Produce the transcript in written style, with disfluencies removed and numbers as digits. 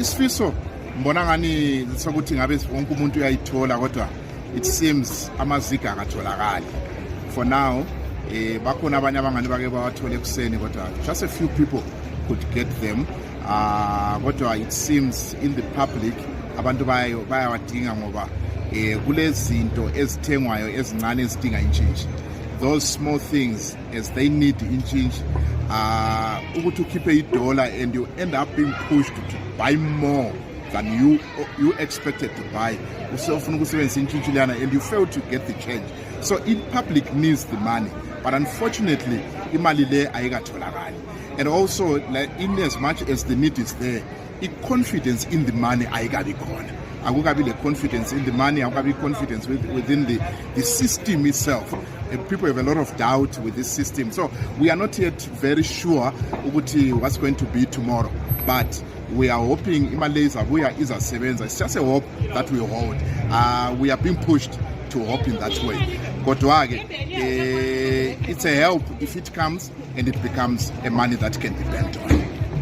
isifiso mbona ngani sokuthi ngabe wonke umuntu uyayithola kodwa it seems amaziga akatholakali for now. Bakhona abanye abangani bake bawathole ekuseni kodwa just a few people could get them. Kodwa it seems in the public abantu bayawadinga ngoba kulezinto ezithengwayo ezincane ezidinga intshintshi. Those small things as they need intshintshi, ukuthi ukhiphe $1 and you end up being pushed to buy more than you expected to buy. Usofuna ukusebenzisa intshintshi lana and you fail to get the change. So in public needs the money, but unfortunately imali le ayikatholakali. And also, like, in as much as the need is there, confidence in the money ayikabi khona. Akukabi le confidence in the money, akukabi confidence within the system itself. And people have a lot of doubt with this system. So we are not yet very sure what's going to be tomorrow. But we are hoping imali izabuya izasebenza. It's just a hope that we hold. We are being pushed to hope in that way. Kodwa-ke, it's a help if it comes and it becomes a money that can be spent on.